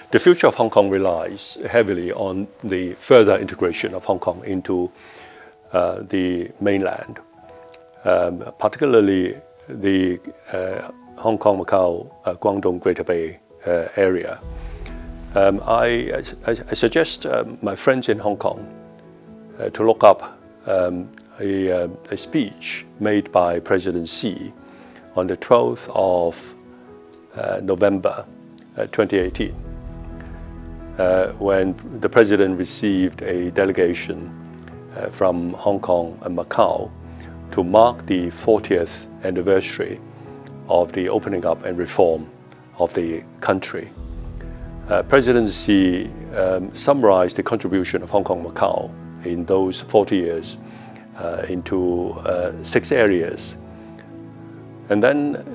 The future of Hong Kong relies heavily on the further integration of Hong Kong into the mainland, particularly the Hong Kong, Macau, Guangdong, Greater Bay area. I suggest my friends in Hong Kong to look up a speech made by President Xi on the 12th of November 2018, when the President received a delegation from Hong Kong and Macau to mark the 40th anniversary of the opening up and reform of the country. President Xi summarized the contribution of Hong Kong and Macau in those 40 years into 6 areas. And then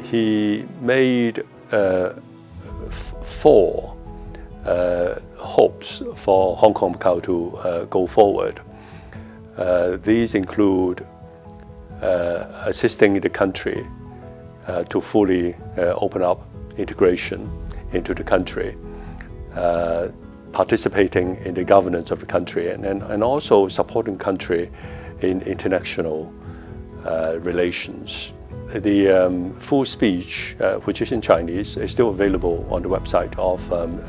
he made 4 hopes for Hong Kong and Macau to go forward. These include assisting the country to fully open up integration into the country, participating in the governance of the country, and also supporting country in international relations. The full speech, which is in Chinese, is still available on the website of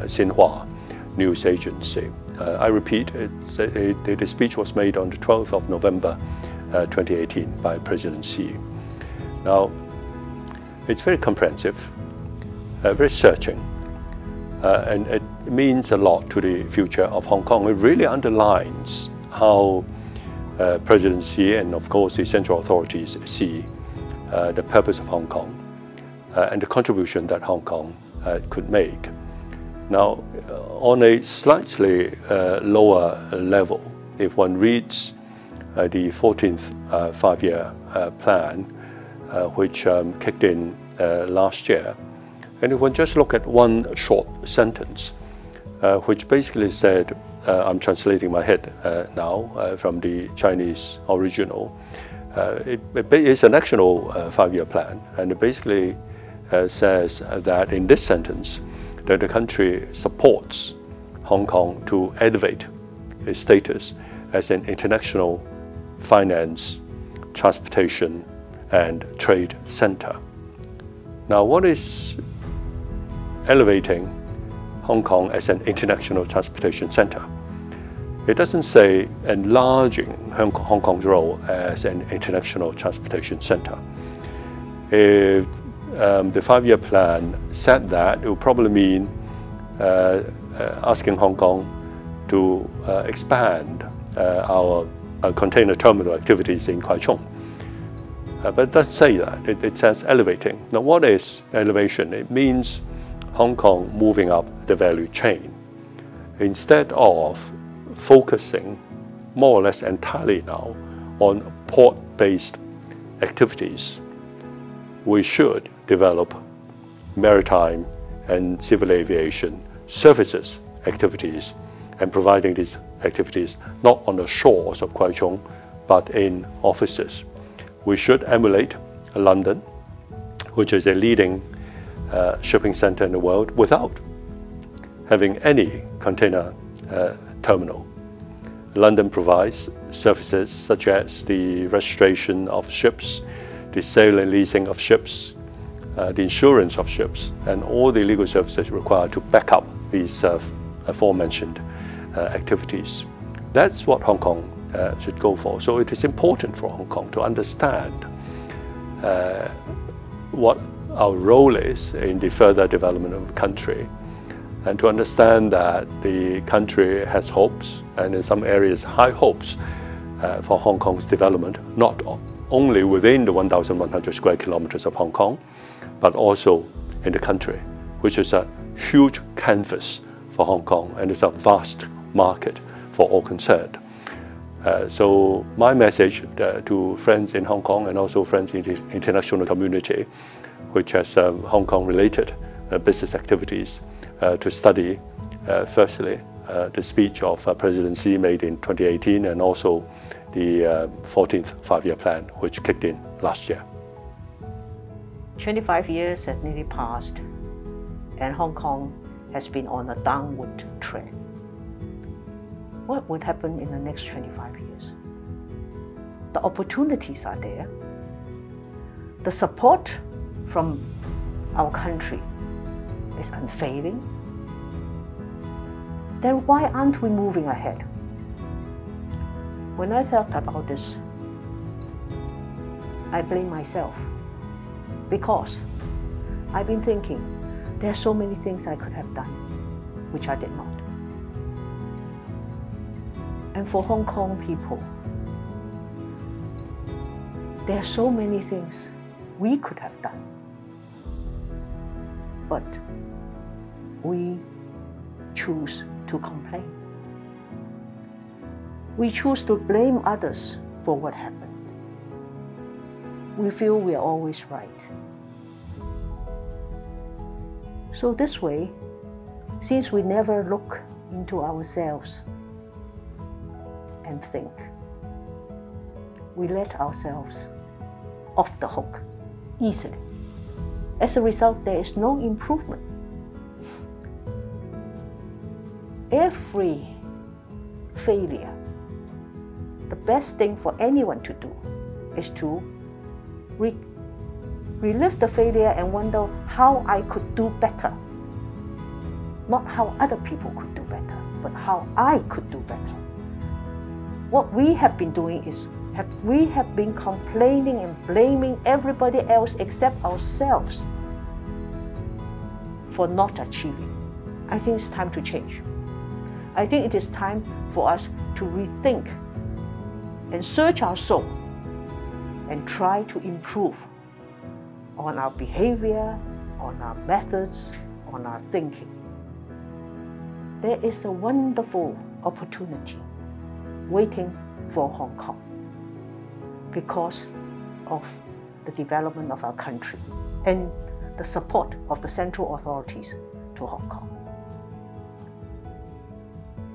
Xinhua News Agency. I repeat, the speech was made on the 12th of November 2018 by President Xi. Now, it's very comprehensive, very searching, and it means a lot to the future of Hong Kong. It really underlines how President Xi and, of course, the central authorities see the purpose of Hong Kong and the contribution that Hong Kong could make. Now, on a slightly lower level, if one reads the 14th five-year plan, which kicked in last year, and if one just look at one short sentence, which basically said, I'm translating my head now from the Chinese original, it's an actual five-year plan, and it basically says that in this sentence, that the country supports Hong Kong to elevate its status as an international finance, transportation, and trade center. Now, what is elevating Hong Kong as an international transportation center? It doesn't say enlarging Hong Kong's role as an international transportation center. If the five-year plan said that, it would probably mean asking Hong Kong to expand our container terminal activities in Kwai Chung. But it doesn't say that. It says elevating. Now, what is elevation? It means Hong Kong moving up the value chain. Instead of focusing more or less entirely now on port-based activities, we should develop maritime and civil aviation services activities, and providing these activities not on the shores of Kwai Chung, but in offices. We should emulate London, which is a leading shipping center in the world, without having any container terminal. London provides services such as the registration of ships, the sale and leasing of ships, the insurance of ships, and all the legal services required to back up these aforementioned activities. That's what Hong Kong should go for. So it is important for Hong Kong to understand what our role is in the further development of the country, and to understand that the country has hopes, and in some areas high hopes, for Hong Kong's development, not only within the 1,100 square kilometers of Hong Kong, but also in the country, which is a huge canvas for Hong Kong, and it's a vast market for all concerned. So my message to friends in Hong Kong, and also friends in the international community, which has Hong Kong-related business activities, to study, firstly, the speech of President Xi made in 2018, and also the 14th five-year plan, which kicked in last year. 25 years have nearly passed, and Hong Kong has been on a downward trend. What would happen in the next 25 years? The opportunities are there. The support from our country is unfailing. Then why aren't we moving ahead? When I thought about this, I blame myself, because I've been thinking there are so many things I could have done, which I did not. And for Hong Kong people, there are so many things we could have done, but we choose to complain. We choose to blame others for what happened. We feel we are always right. So this way, since we never look into ourselves and think, we let ourselves off the hook easily. As a result, there is no improvement. Every failure, the best thing for anyone to do is to relive the failure and wonder how I could do better. Not how other people could do better, but how I could do better. What we have been doing is we have been complaining and blaming everybody else except ourselves for not achieving. I think it's time to change. I think it is time for us to rethink and search our soul and try to improve on our behavior, on our methods, on our thinking. There is a wonderful opportunity waiting for Hong Kong because of the development of our country and the support of the central authorities to Hong Kong.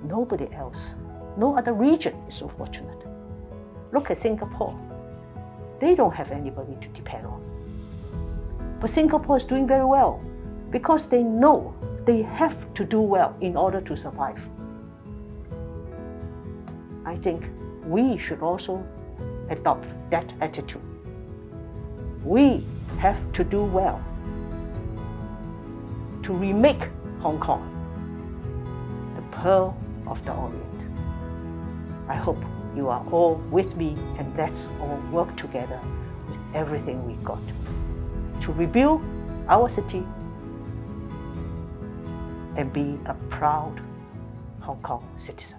Nobody else, no other region is so fortunate. Look at Singapore. They don't have anybody to depend on. But Singapore is doing very well because they know they have to do well in order to survive. I think we should also adopt that attitude. We have to do well to remake Hong Kong the pearl of the Orient. I hope you are all with me, and let's all work together with everything we got to rebuild our city and be a proud Hong Kong citizen.